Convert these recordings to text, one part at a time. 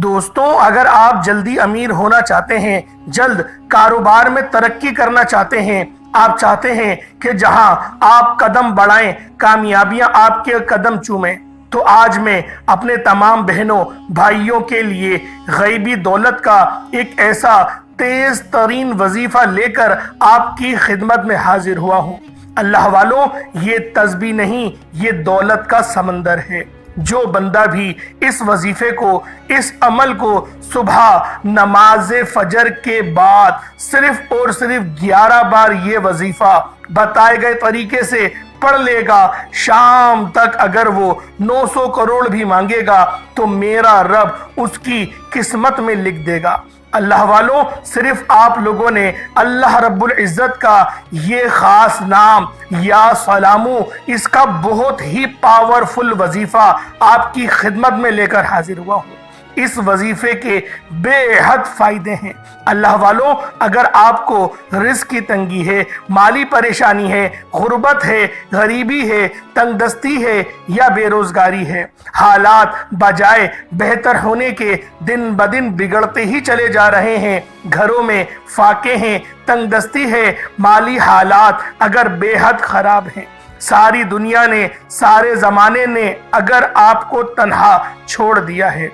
دوستوں، اگر آپ جلدی امیر ہونا چاہتے ہیں، جلد کاروبار میں ترقی کرنا چاہتے ہیں، آپ چاہتے ہیں کہ جہاں آپ قدم بڑھائیں کامیابیاں آپ کے قدم چومیں، تو آج میں اپنے تمام بہنوں بھائیوں کے لیے غیبی دولت کا ایک ایسا تیز ترین وظیفہ لے کر آپ کی خدمت میں حاضر ہوا ہوں۔ اللہ والوں، یہ تسبیح نہیں، یہ دولت کا سمندر ہے۔ جو بندہ بھی اس وظیفے کو، اس عمل کو صبح نماز فجر کے بعد صرف اور صرف 11 بار یہ وظیفہ بتائے گئے طریقے سے پڑھ لے گا، شام تک اگر وہ 900 کروڑ بھی مانگے گا تو میرا رب اس کی قسمت میں لکھ دے گا۔ اللہ والوں، صرف آپ لوگوں نے اللہ رب العزت کا یہ خاص نام یا سلامو، اس کا بہت ہی پاورفل وظیفہ آپ کی خدمت میں لے کر حاضر ہوا ہوں۔ اس وظیفے کے بے حد فائدے ہیں۔ اللہ والوں، اگر آپ کو رزق کی تنگی ہے، مالی پریشانی ہے، غربت ہے، غریبی ہے، تنگ دستی ہے یا بے روزگاری ہے، حالات بجائے بہتر ہونے کے دن بدن بگڑتے ہی چلے جا رہے ہیں، گھروں میں فاقے ہیں، تنگ دستی ہے، مالی حالات اگر بے حد خراب ہیں، ساری دنیا نے، سارے زمانے نے اگر آپ کو تنہا چھوڑ دیا ہے،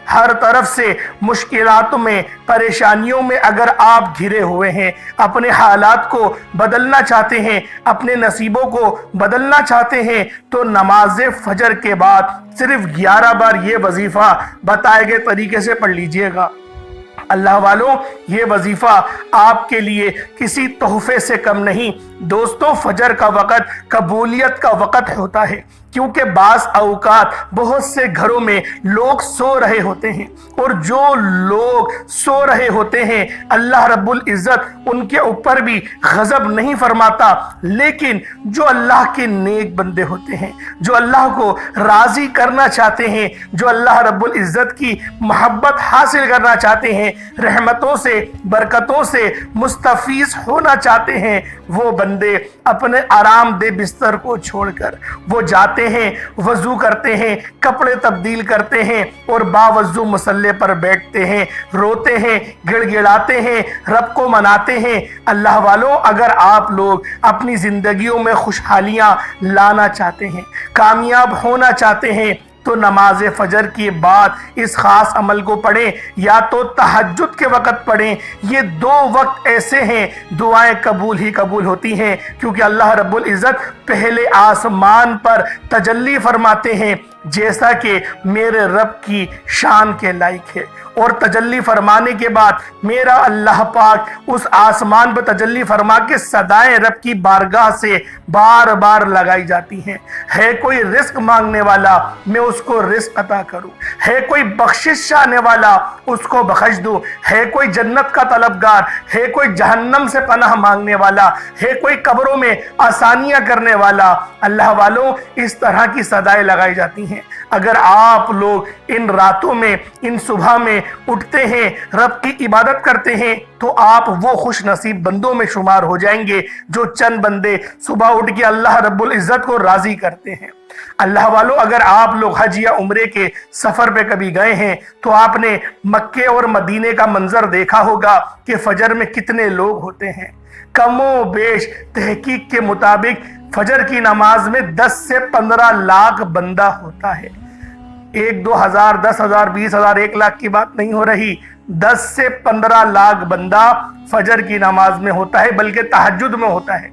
ہر طرف سے مشکلات میں، پریشانیوں میں اگر آپ گھرے ہوئے ہیں، اپنے حالات کو بدلنا چاہتے ہیں، اپنے نصیبوں کو بدلنا چاہتے ہیں، تو نماز فجر کے بعد صرف 11 بار یہ وظیفہ بتائے گئے طریقے سے پڑھ لیجئے گا۔ اللہ والوں، یہ وظیفہ آپ کے لیے کسی تحفے سے کم نہیں۔ دوستوں، فجر کا وقت قبولیت کا وقت ہوتا ہے، کیونکہ بعض اوقات بہت سے گھروں میں لوگ سو رہے ہوتے ہیں، اور جو لوگ سو رہے ہوتے ہیں اللہ رب العزت ان کے اوپر بھی غضب نہیں فرماتا، لیکن جو اللہ کے نیک بندے ہوتے ہیں، جو اللہ کو راضی کرنا چاہتے ہیں، جو اللہ رب العزت کی محبت حاصل کرنا چاہتے ہیں، رحمتوں سے، برکتوں سے مستفیض ہونا چاہتے ہیں، وہ بندے اپنے آرام دہ بستر کو چھوڑ کر وہ جاتے ہیں، وضو کرتے ہیں، کپڑے تبدیل کرتے ہیں اور باوضو مصلی پر بیٹھتے ہیں، روتے ہیں، گڑ گڑاتے ہیں، رب کو مناتے ہیں۔ اللہ والوں، اگر آپ لوگ اپنی زندگیوں میں خوشحالیاں لانا چاہتے ہیں، کامیاب ہونا چاہتے ہیں، تو نماز فجر کے بعد اس خاص عمل کو پڑھیں، یا تو تہجد کے وقت پڑھیں۔ یہ دو وقت ایسے ہیں دعائیں قبول ہی قبول ہوتی ہیں، کیونکہ اللہ رب العزت پہلے آسمان پر تجلی فرماتے ہیں، جیسا کہ میرے رب کی شان کے لائق ہے، اور تجلی فرمانے کے بعد میرا اللہ پاک اس آسمان پر تجلی فرما کے صدائیں رب کی بارگاہ سے بار بار لگائی جاتی ہیں۔ ہے کوئی رزق مانگنے والا، میں اس کو رزق عطا کروں، ہے کوئی بخشش چاہنے والا، اس کو بخش دوں، ہے کوئی جنت کا طلبگار، ہے کوئی جہنم سے پناہ مانگنے والا، ہے کوئی قبروں میں آسانیاں کرنے والا۔ اللہ والوں، اس طرح کی صدائیں لگائی جاتی ہیں۔ اگر آپ لوگ ان راتوں میں، ان صبح میں اٹھتے ہیں، رب کی عبادت کرتے ہیں، تو آپ وہ خوش نصیب بندوں میں شمار ہو جائیں گے جو چند بندے صبح اٹھ کے اللہ رب العزت کو راضی کرتے ہیں۔ اللہ والوں، اگر آپ لوگ حج یا عمرے کے سفر پہ کبھی گئے ہیں تو آپ نے مکے اور مدینے کا منظر دیکھا ہوگا کہ فجر میں کتنے لوگ ہوتے ہیں۔ کم و بیش تحقیق کے مطابق فجر کی نماز میں 10 سے 15 لاکھ بندہ ہوتا ہے۔ 1 2 ہزار، 10 ہزار، 20 ہزار، 1 لاکھ کی بات نہیں ہو رہی، 10 سے 15 لاکھ بندہ فجر کی نماز میں ہوتا ہے، بلکہ تہجد میں ہوتا ہے۔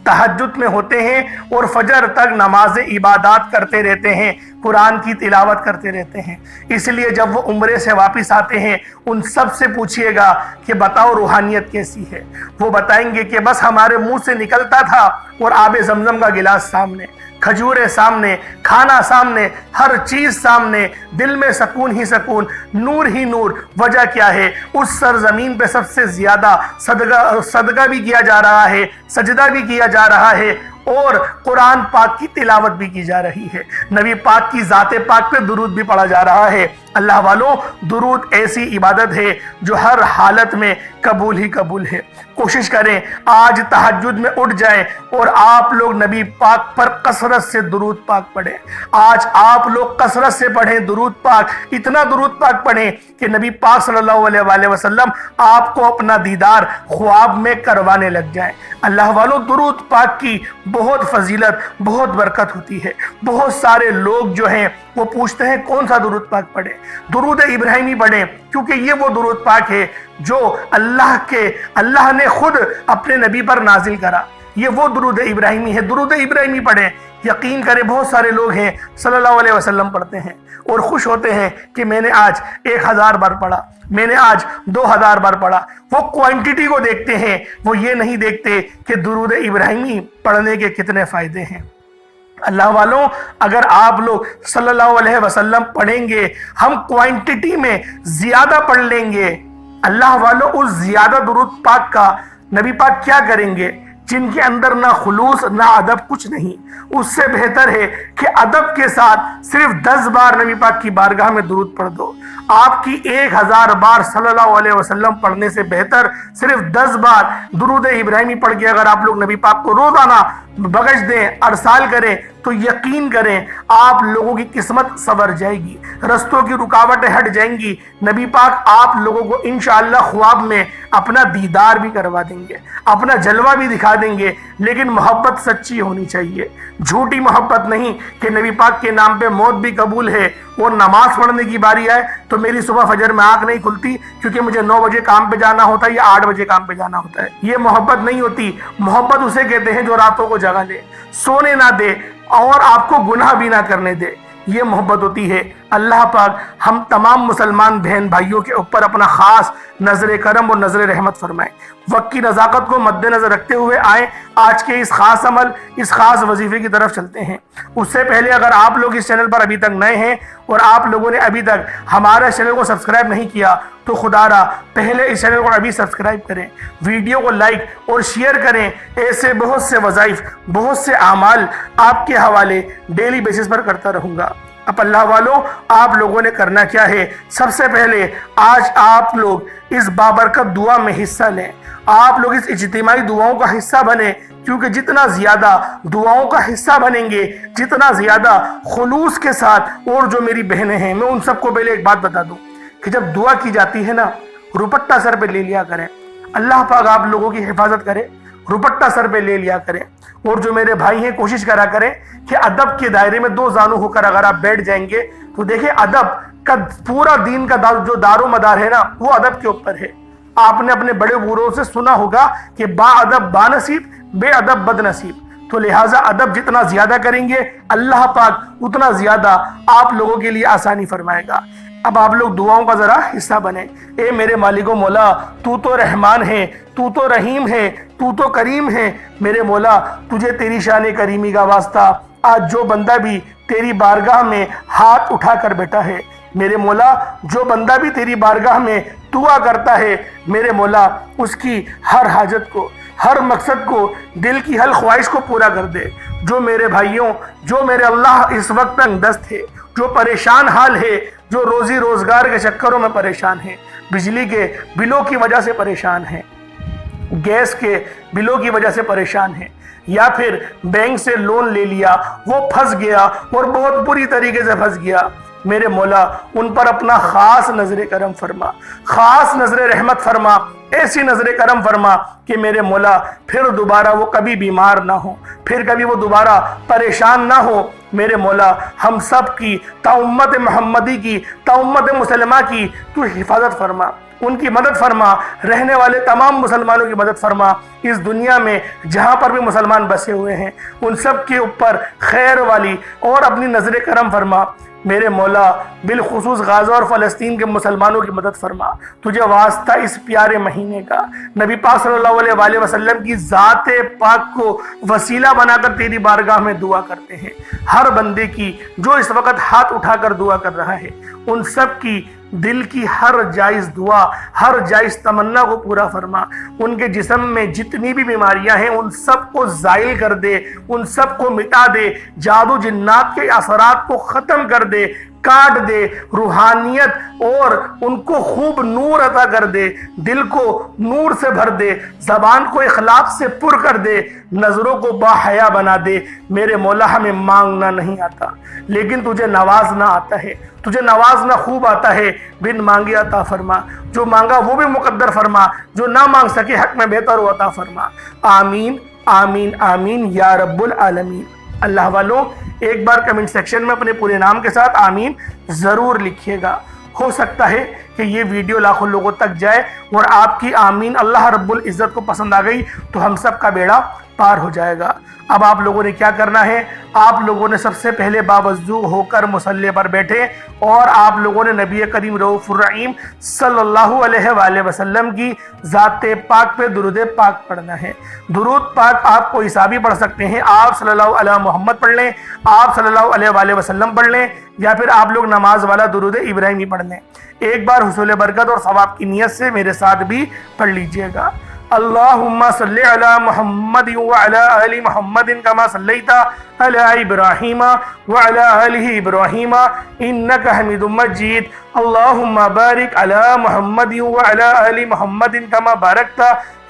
تہجد میں ہوتے ہیں اور فجر تک نماز عبادات کرتے رہتے ہیں، قرآن کی تلاوت کرتے رہتے ہیں۔ اس لیے جب وہ عمرے سے واپس آتے ہیں، ان سب سے پوچھئے گا کہ بتاؤ روحانیت کیسی ہے؟ وہ بتائیں گے کہ بس ہمارے منہ سے نکلتا تھا اور آب زمزم کا گلاس سامنے، کھجورے سامنے، کھانا سامنے، ہر چیز سامنے، دل میں سکون ہی سکون، نور ہی نور۔ وجہ کیا ہے؟ اس سرزمین پہ سب سے زیادہ صدقہ بھی کیا جا رہا ہے، سجدہ بھی کیا جا رہا ہے، اور قرآن پاک کی تلاوت بھی کی جا رہی ہے، نبی پاک کی ذات پاک پہ درود بھی پڑھا جا رہا ہے۔ اللہ والوں درود ایسی عبادت ہے جو ہر حالت میں قبول ہی قبول ہے۔ کوشش کریں آج تہجد میں اٹھ جائیں اور آپ لوگ نبی پاک پر کثرت سے درود پاک پڑھیں۔ آج آپ لوگ کثرت سے پڑھیں درود پاک، اتنا درود پاک پڑھیں کہ نبی پاک صلی اللہ علیہ وآلہ وسلم آپ کو اپنا دیدار خواب میں کروانے لگ جائیں۔ اللہ والوں درود پاک کی بہت فضیلت، بہت برکت ہوتی ہے۔ بہت سارے لوگ جو ہیں وہ پوچھتے ہیں کون سا درود پاک پڑھیں؟ درود ابراہیمی پڑھیں، کیونکہ یہ وہ درود پاک ہے جو اللہ نے خود اپنے نبی پر نازل کرا۔ یہ وہ درود ابراہیمی ہے، درود ابراہیمی پڑھیں۔ یقین کریں بہت سارے لوگ ہیں صلی اللہ علیہ وسلم پڑھتے ہیں اور خوش ہوتے ہیں کہ میں نے آج 1000 بار پڑھا، میں نے آج 2000 بار پڑھا۔ وہ کوانٹٹی کو دیکھتے ہیں، وہ یہ نہیں دیکھتے کہ درود ابراہیمی پڑھنے کے کتنے فائدے ہیں۔ اللہ والوں اگر آپ لوگ صلی اللہ علیہ وسلم پڑھیں گے، ہم کوانٹٹی میں زیادہ پڑھ لیں گے، اللہ والوں اس زیادہ درود پاک کا نبی پاک کیا کریں گے؟ جن کے اندر نہ خلوص نہ ادب کچھ نہیں، اس سے بہتر ہے کہ ادب کے ساتھ صرف 10 بار نبی پاک کی بارگاہ میں درود پڑھ دو۔ آپ کی 1000 بار صلی اللہ علیہ وسلم پڑھنے سے بہتر صرف 10 بار درود ابراہیمی پڑھ کے اگر آپ لوگ نبی پاک کو روزانہ بخش دیں، ارسال کریں، تو یقین کریں آپ لوگوں کی قسمت سنور جائے گی، رستوں کی رکاوٹیں ہٹ جائیں گی۔ نبی پاک آپ لوگوں کو انشاءاللہ خواب میں اپنا دیدار بھی کروا دیں گے، اپنا جلوہ بھی دکھا دیں گے، لیکن محبت سچی ہونی چاہیے، جھوٹی محبت نہیں کہ نبی پاک کے نام پہ موت بھی قبول ہے اور نماز پڑھنے کی باری آئے تو میری صبح فجر میں آنکھ نہیں کھلتی کیونکہ مجھے 9 بجے کام پہ جانا ہوتا ہے یا 8 بجے کام پہ جانا ہوتا ہے۔ یہ محبت نہیں ہوتی۔ محبت اسے کہتے ہیں جو راتوں کو جگہ لے، سونے نہ دے اور آپ کو گناہ بھی نہ کرنے دے، یہ محبت ہوتی ہے۔ اللہ پاک ہم تمام مسلمان بہن بھائیوں کے اوپر اپنا خاص نظر کرم اور نظر رحمت فرمائے۔ وقت کی نزاکت کو مد نظر رکھتے ہوئے آئیں آج کے اس خاص عمل، اس خاص وظیفے کی طرف چلتے ہیں۔ اس سے پہلے اگر آپ لوگ اس چینل پر ابھی تک نئے ہیں اور آپ لوگوں نے ابھی تک ہمارا چینل کو سبسکرائب نہیں کیا تو خدا را پہلے اس چینل کو ابھی سبسکرائب کریں، ویڈیو کو لائک اور شیئر کریں۔ ایسے بہت سے وظائف، بہت سے اعمال آپ کے حوالے ڈیلی بیسس پر کرتا رہوں گا۔ اب اللہ والوں آپ لوگوں نے کرنا کیا ہے؟ سب سے پہلے آج آپ لوگ اس بابرکت دعا میں حصہ لیں، آپ لوگ اس اجتماعی دعاؤں کا حصہ بنیں، کیونکہ جتنا زیادہ دعاؤں کا حصہ بنیں گے، جتنا زیادہ خلوص کے ساتھ، اور جو میری بہنیں ہیں میں ان سب کو پہلے ایک بات بتا دوں کہ جب دعا کی جاتی ہے نا، روپٹہ سر پہ لے لیا کریں، اللہ پاک آپ لوگوں کی حفاظت کرے، روپٹہ سر پہ لے لیا کریں۔ اور جو میرے بھائی ہیں کوشش کرا کریں کہ ادب کے دائرے میں 2 زانو ہو کر اگر آپ بیٹھ جائیں گے تو دیکھیں ادب کا پورا دین کا جو دار و مدار ہے نا وہ ادب کے اوپر ہے۔ آپ نے اپنے بڑے بوڑھوں سے سنا ہوگا کہ با ادب با نصیب، بے ادب بد نصیب، تو لہٰذا ادب جتنا زیادہ کریں گے اللہ پاک اتنا زیادہ آپ لوگوں کے لیے آسانی فرمائے گا۔ اب آپ لوگ دعاؤں کا ذرا حصہ بنیں۔ اے میرے مالک و مولا، تو تو رحمان ہے، تو تو رحیم ہے، تو تو کریم ہے۔ میرے مولا تجھے تیری شان کریمی کا واسطہ آج جو بندہ بھی تیری بارگاہ میں ہاتھ اٹھا کر بیٹھا ہے، میرے مولا جو بندہ بھی تیری بارگاہ میں دعا کرتا ہے، میرے مولا اس کی ہر حاجت کو، ہر مقصد کو، دل کی ہر خواہش کو پورا کر دے۔ جو میرے بھائیوں، جو میرے اللہ اس وقت تنگ دست ہے، جو پریشان حال ہے، جو روزی روزگار کے چکروں میں پریشان ہیں، بجلی کے بلوں کی وجہ سے پریشان ہیں، گیس کے بلوں کی وجہ سے پریشان ہیں، یا پھر بینک سے لون لے لیا وہ پھنس گیا اور بہت بری طریقے سے پھنس گیا، میرے مولا ان پر اپنا خاص نظر کرم فرما، خاص نظر رحمت فرما، ایسی نظر کرم فرما کہ میرے مولا پھر دوبارہ وہ کبھی بیمار نہ ہو، پھر کبھی وہ دوبارہ پریشان نہ ہو۔ میرے مولا ہم سب کی، تا امت محمدی کی، تا امت مسلمہ کی تو حفاظت فرما، ان کی مدد فرما، رہنے والے تمام مسلمانوں کی مدد فرما۔ اس دنیا میں جہاں پر بھی مسلمان بسے ہوئے ہیں ان سب کے اوپر خیر والی اور اپنی نظر کرم فرما۔ میرے مولا بالخصوص غزہ اور فلسطین کے مسلمانوں کی مدد فرما۔ تجھے واسطہ اس پیارے مہینے کا، نبی پاک صلی اللہ علیہ وآلہ وسلم کی ذات پاک کو وسیلہ بنا کر تیری بارگاہ میں دعا کرتے ہیں۔ ہر بندے کی جو اس وقت ہاتھ اٹھا کر دعا کر رہا ہے ان سب کی دل کی ہر جائز دعا، ہر جائز تمنا کو پورا فرما۔ ان کے جسم میں جتنی بھی بیماریاں ہیں ان سب کو زائل کر دے، ان سب کو مٹا دے، جادو جنات کے اثرات کو ختم کر دے، کاٹ دے، روحانیت اور ان کو خوب نور عطا کر دے، دل کو نور سے بھر دے، زبان کو اخلاق سے پر کر دے، نظروں کو باحیا بنا دے۔ میرے مولا ہمیں مانگنا نہیں آتا لیکن تجھے نوازنا آتا ہے، تجھے نوازنا خوب آتا ہے، بن مانگے عطا فرما، جو مانگا وہ بھی مقدر فرما، جو نہ مانگ سکے حق میں بہتر ہو عطا فرما۔ آمین آمین آمین یا رب العالمین۔ اللہ والوں ایک بار کمنٹ سیکشن میں اپنے پورے نام کے ساتھ آمین ضرور لکھیے گا۔ ہو سکتا ہے کہ یہ ویڈیو لاکھوں لوگوں تک جائے اور آپ کی آمین اللہ رب العزت کو پسند آ گئی تو ہم سب کا بیڑا پار ہو جائے گا۔ اب آپ لوگوں نے کیا کرنا ہے، آپ لوگوں نے سب سے پہلے باوضو ہو کر مصلی پر بیٹھے اور آپ لوگوں نے نبی کریم رؤوف الرحیم صلی اللہ علیہ وآلہ وسلم کی ذات پاک پہ درود پاک پڑھنا ہے۔ درود پاک آپ کو حسابی پڑھ سکتے ہیں، آپ صلی اللہ علیہ محمد پڑھ لیں، آپ صلی اللہ علیہ وآلہ وسلم پڑھ لیں، یا پھر آپ لوگ نماز والا درود ابراہیمی پڑھ لیں۔ ایک بار حصول برکت اور ثواب کی نیت سے میرے ساتھ بھی پڑھ لیجئے گا۔ اللہم صلی علی محمد وعلی آل محمد کما صلیت علی ابراہیم وعلی آل ابراہیم انک حمید مجید۔ اللہم بارک علی محمد وعلی آل محمد کما بارکت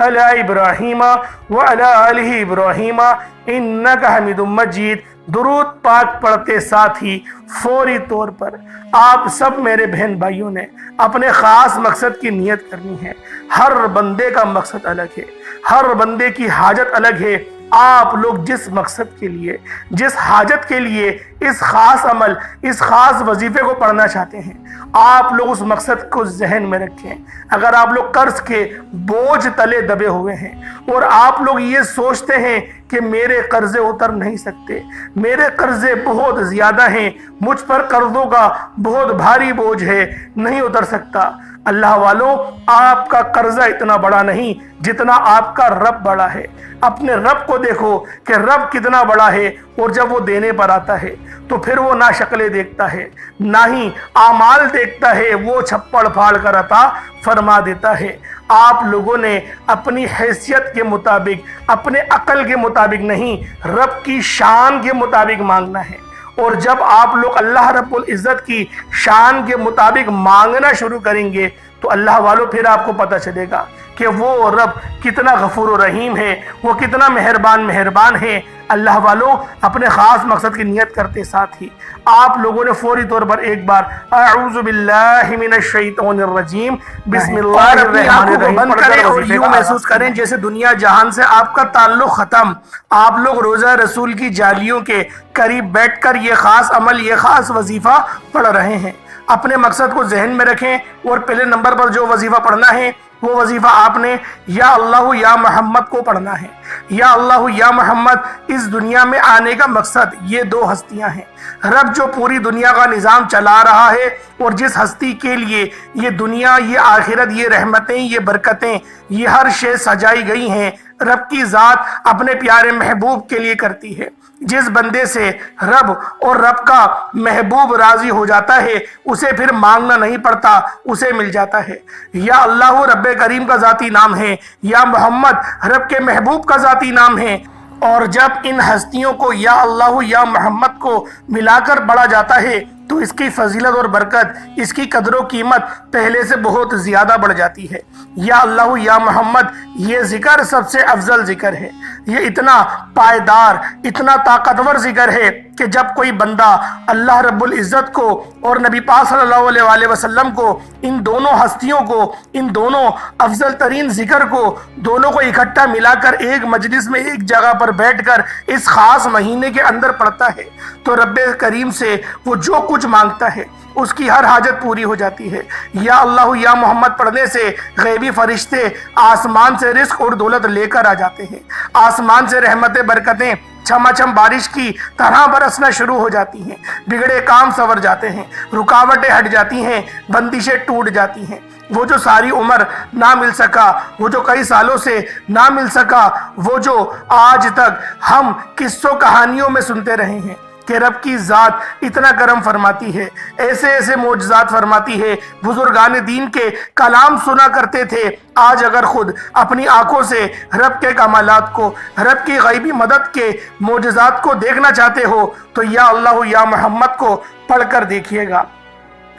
علی ابراہیم وعلی آل ابراہیم انک حمید مجید۔ درود پاک پڑھتے ساتھ ہی فوری طور پر آپ سب میرے بہن بھائیوں نے اپنے خاص مقصد کی نیت کرنی ہے۔ ہر بندے کا مقصد الگ ہے، ہر بندے کی حاجت الگ ہے۔ آپ لوگ جس مقصد کے لیے، جس حاجت کے لیے اس خاص عمل، اس خاص وظیفے کو پڑھنا چاہتے ہیں، آپ لوگ اس مقصد کو ذہن میں رکھیں۔ اگر آپ لوگ قرض کے بوجھ تلے دبے ہوئے ہیں اور آپ لوگ یہ سوچتے ہیں کہ میرے قرضے اتر نہیں سکتے، میرے قرضے بہت زیادہ ہیں، مجھ پر قرضوں کا بہت بھاری بوجھ ہے، نہیں اتر سکتا، اللہ والوں آپ کا قرضہ اتنا بڑا نہیں جتنا آپ کا رب بڑا ہے۔ اپنے رب کو دیکھو کہ رب کتنا بڑا ہے، اور جب وہ دینے پر آتا ہے تو پھر وہ نہ شکلیں دیکھتا ہے نہ ہی اعمال دیکھتا ہے، وہ چھپڑ پھاڑ کر عطا فرما دیتا ہے۔ آپ لوگوں نے اپنی حیثیت کے مطابق، اپنے عقل کے مطابق نہیں، رب کی شان کے مطابق مانگنا ہے۔ اور جب آپ لوگ اللہ رب العزت کی شان کے مطابق مانگنا شروع کریں گے تو اللہ والوں پھر آپ کو پتہ چلے گا کہ وہ رب کتنا غفور و رحیم ہے، وہ کتنا مہربان ہے۔ اللہ والوں اپنے خاص مقصد کی نیت کرتے ساتھ ہی آپ لوگوں نے فوری طور پر ایک بار اعوذ باللہ من الشیطان الرجیم بسم اللہ الرحمن الرحیم بند کریں اور یوں محسوس کریں جیسے دنیا جہان سے آپ کا تعلق ختم۔ آپ لوگ روزہ رسول کی جالیوں کے قریب بیٹھ کر یہ خاص عمل، یہ خاص وظیفہ پڑھ رہے ہیں۔ اپنے مقصد کو ذہن میں رکھیں اور پہلے نمبر پر جو وظیفہ پڑھنا ہے وہ وظیفہ آپ نے یا اللہ یا محمد کو پڑھنا ہے۔ یا اللہ یا محمد اس دنیا میں آنے کا مقصد یہ دو ہستیاں ہیں۔ رب جو پوری دنیا کا نظام چلا رہا ہے اور جس ہستی کے لیے یہ دنیا، یہ آخرت، یہ رحمتیں، یہ برکتیں، یہ ہر شے سجائی گئی ہیں، رب کی ذات اپنے پیارے محبوب کے لیے کرتی ہے۔ جس بندے سے رب اور رب کا محبوب راضی ہو جاتا ہے اسے پھر مانگنا نہیں پڑتا، اسے مل جاتا ہے۔ یا اللہ رب کریم کا ذاتی نام ہے، یا محمد رب کے محبوب کا ذاتی نام ہے۔ اور جب ان ہستیوں کو یا اللہ یا محمد کو ملا کر پڑھا جاتا ہے تو اس کی فضیلت اور برکت، اس کی قدر و قیمت پہلے سے بہت زیادہ بڑھ جاتی ہے۔ یا اللہ یا محمد یہ ذکر سب سے افضل ذکر ہے، یہ اتنا پائیدار، اتنا طاقتور ذکر ہے کہ جب کوئی بندہ اللہ رب العزت کو اور نبی پاک صلی اللہ علیہ وآلہ وسلم کو، ان دونوں ہستیوں کو، ان دونوں افضل ترین ذکر کو، دونوں کو اکٹھا ملا کر ایک مجلس میں ایک جگہ پر بیٹھ کر اس خاص مہینے کے اندر پڑھتا ہے تو رب کریم سے وہ جو کچھ مانگتا ہے اس کی ہر حاجت پوری ہو جاتی ہے۔ یا اللہ یا محمد پڑھنے سے غیبی فرشتے آسمان سے رزق اور دولت لے کر آ جاتے ہیں، آسمان سے رحمتیں، برکتیں چھما چھم بارش کی طرح برسنا شروع ہو جاتی ہیں، بگڑے کام سنور جاتے ہیں، رکاوٹیں ہٹ جاتی ہیں، بندشیں ٹوٹ جاتی ہیں۔ وہ جو ساری عمر نہ مل سکا، وہ جو کئی سالوں سے نہ مل سکا، وہ جو آج تک ہم قصوں کہانیوں میں سنتے رہے ہیں، کہ رب کی ذات اتنا کرم فرماتی ہے، ایسے ایسے معجزات فرماتی ہے۔ بزرگان دین کے کلام سنا کرتے تھے، آج اگر خود اپنی آنکھوں سے رب کے کمالات کو، رب کی غیبی مدد کے معجزات کو دیکھنا چاہتے ہو تو یا اللہ یا محمد کو پڑھ کر دیکھیے گا۔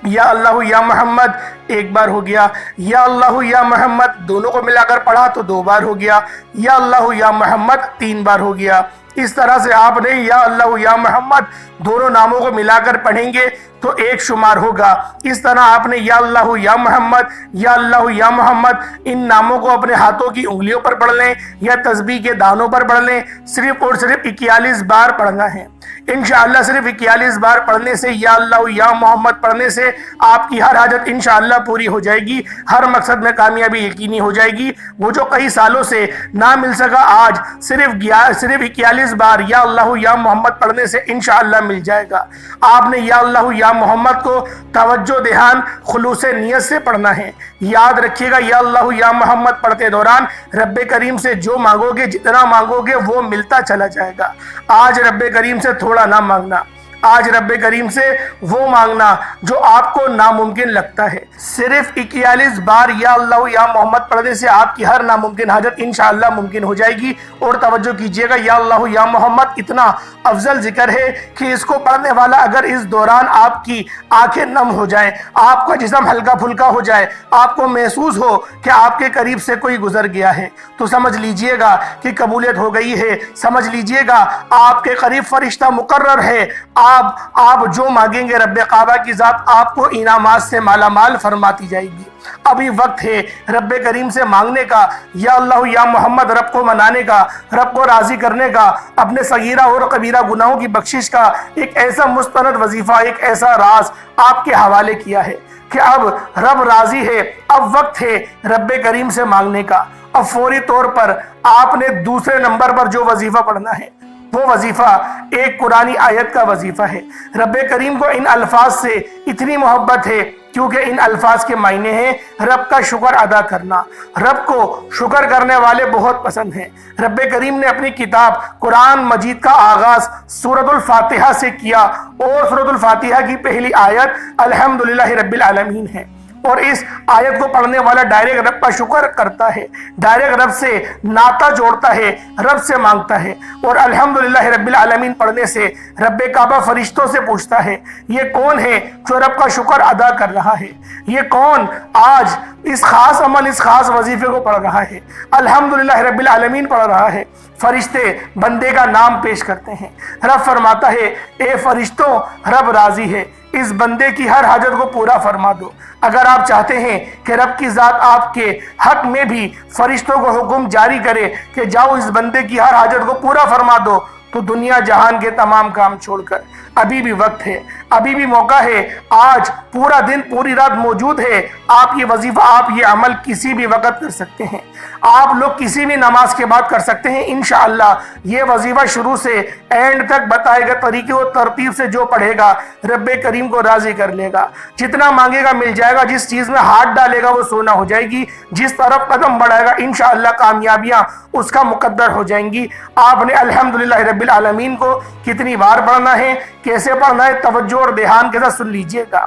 یا اللہ یا محمد ایک بار ہو گیا، یا اللہ یا محمد دونوں کو ملا کر پڑھا تو 2 بار ہو گیا، یا اللہ یا محمد 3 بار ہو گیا۔ اس طرح سے آپ نے یا اللہ یا محمد دونوں ناموں کو ملا کر پڑھیں گے تو 1 شمار ہوگا۔ اس طرح آپ نے یا اللہ یا محمد، یا اللہ یا محمد ان ناموں کو اپنے ہاتھوں کی انگلیوں پر پڑھ لیں یا تسبیح کے دانوں پر پڑھ لیں، صرف اور صرف 41 بار پڑھنا ہے۔ انشاءاللہ صرف 41 بار پڑھنے سے، یا اللہ یا محمد پڑھنے سے آپ کی ہر حاجت انشاءاللہ پوری ہو جائے گی، ہر مقصد میں کامیابی یقینی ہو جائے گی۔ وہ جو کئی سالوں سے نہ مل سکا، آج صرف 41 بار یا اللہ یا محمد پڑھنے سے انشاءاللہ مل جائے گا۔ آپ نے یا اللہ یا محمد کو توجہ دھیان خلوص نیت سے پڑھنا ہے۔ یاد رکھیے گا، یا اللہ یا محمد پڑھتے دوران رب کریم سے جو مانگو گے، جتنا مانگو گے وہ ملتا چلا جائے گا۔ آج رب کریم سے تھوڑا نہ مانگنا، آج رب کریم سے وہ مانگنا جو آپ کو ناممکن لگتا ہے۔ صرف 41 بار یا اللہ یا محمد پڑھنے سے آپ کی ہر ناممکن حاجت انشاءاللہ ممکن ہو جائے گی۔ اور توجہ کیجئے گا، یا اللہ یا محمد اتنا افضل ذکر ہے کہ اس کو پڑھنے والا اگر اس دوران آپ کی آنکھیں نم ہو جائیں، آپ کا جسم ہلکا پھلکا ہو جائے، آپ کو محسوس ہو کہ آپ کے قریب سے کوئی گزر گیا ہے، تو سمجھ لیجئے گا کہ قبولیت ہو گئی ہے۔ سمجھ لیجئے گا آپ کے قریب فرشتہ مقرر ہے۔ آپ جو مانگیں گے رب کعبہ کی ذات آپ کو انعامات سے مالا مال فرماتی جائے گی۔ ابھی وقت ہے رب کریم سے مانگنے کا، یا اللہ یا محمد رب کو منانے کا، رب کو راضی کرنے کا، اپنے صغیرہ اور کبیرہ گناہوں کی بخشش کا ایک ایسا مستند وظیفہ، ایک ایسا راز آپ کے حوالے کیا ہے کہ اب رب راضی ہے۔ اب وقت ہے رب کریم سے مانگنے کا۔ اب فوری طور پر آپ نے دوسرے نمبر پر جو وظیفہ پڑھنا ہے وہ وظیفہ ایک قرآنی آیت کا وظیفہ ہے۔ رب کریم کو ان الفاظ سے اتنی محبت ہے کیونکہ ان الفاظ کے معنی ہیں رب کا شکر ادا کرنا۔ رب کو شکر کرنے والے بہت پسند ہیں۔ رب کریم نے اپنی کتاب قرآن مجید کا آغاز سورۃ الفاتحہ سے کیا، اور سورۃ الفاتحہ کی پہلی آیت الحمدللہ رب العالمین ہے، اور اس آیت کو پڑھنے والا ڈائریکٹ رب کا شکر کرتا ہے، ڈائریکٹ رب سے ناطہ جوڑتا ہے، رب سے مانگتا ہے۔ اور الحمدللہ رب العالمین پڑھنے سے رب کعبہ فرشتوں سے پوچھتا ہے یہ کون ہے جو رب کا شکر ادا کر رہا ہے، یہ کون آج اس خاص عمل، اس خاص وظیفے کو پڑھ رہا ہے، الحمدللہ رب العالمین پڑھ رہا ہے۔ فرشتے بندے کا نام پیش کرتے ہیں، رب فرماتا ہے اے فرشتوں رب راضی ہے، اس بندے کی ہر حاجت کو پورا فرما دو۔ اگر آپ چاہتے ہیں کہ رب کی ذات آپ کے حق میں بھی فرشتوں کو حکم جاری کرے کہ جاؤ اس بندے کی ہر حاجت کو پورا فرما دو، تو دنیا جہان کے تمام کام چھوڑ کر ابھی بھی وقت ہے، ابھی بھی موقع ہے، آج پورا دن پوری رات موجود ہے۔ آپ یہ وظیفہ، آپ یہ عمل کسی بھی وقت کر سکتے ہیں، آپ لوگ کسی بھی نماز کے بعد کر سکتے ہیں۔ انشاءاللہ یہ وظیفہ شروع سے اینڈ تک بتائے گئے طریقے اور ترتیب سے جو پڑھے گا رب کریم کو راضی کر لے گا، جتنا مانگے گا مل جائے گا، جس چیز میں ہاتھ ڈالے گا وہ سونا ہو جائے گی، جس طرف قدم بڑھائے گا انشاءاللہ کامیابیاں اس کا مقدر ہو جائیں گی۔ آپ نے الحمدللہ رب العالمین کو کتنی بار پڑھنا ہے، کیسے پڑھنا ہے، توجہ اور دھیان کے ساتھ سن لیجئے گا۔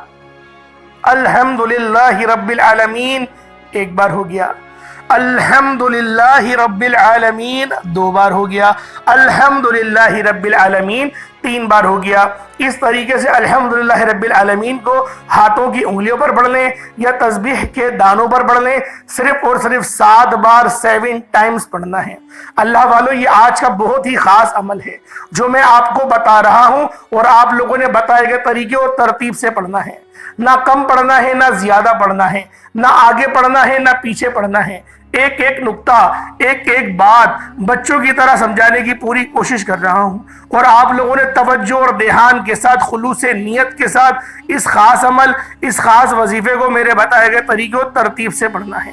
الحمدللہ رب العالمین ایک بار ہو گیا، الحمدللہ رب العالمین 2 بار ہو گیا، الحمدللہ رب العالمین 3 بار ہو گیا۔ اس طریقے سے الحمدللہ رب العالمین کو ہاتھوں کی انگلیوں پر پڑھ لیں یا تسبیح کے دانوں پر پڑھ لیں، صرف اور صرف 7 بار 7 ٹائمز پڑھنا ہے۔ اللہ والو، یہ آج کا بہت ہی خاص عمل ہے جو میں آپ کو بتا رہا ہوں، اور آپ لوگوں نے بتائے گئے طریقے اور ترتیب سے پڑھنا ہے۔ نہ کم پڑھنا ہے، نہ زیادہ پڑھنا ہے، نہ آگے پڑھنا ہے، نہ پیچھے پڑھنا ہے۔ ایک ایک نقطہ، ایک ایک بات بچوں کی طرح سمجھانے کی پوری کوشش کر رہا ہوں، اور آپ لوگوں نے توجہ اور دھیان کے ساتھ، خلوص نیت کے ساتھ اس خاص عمل، اس خاص وظیفے کو میرے بتائے گئے طریقے اور ترتیب سے پڑھنا ہے۔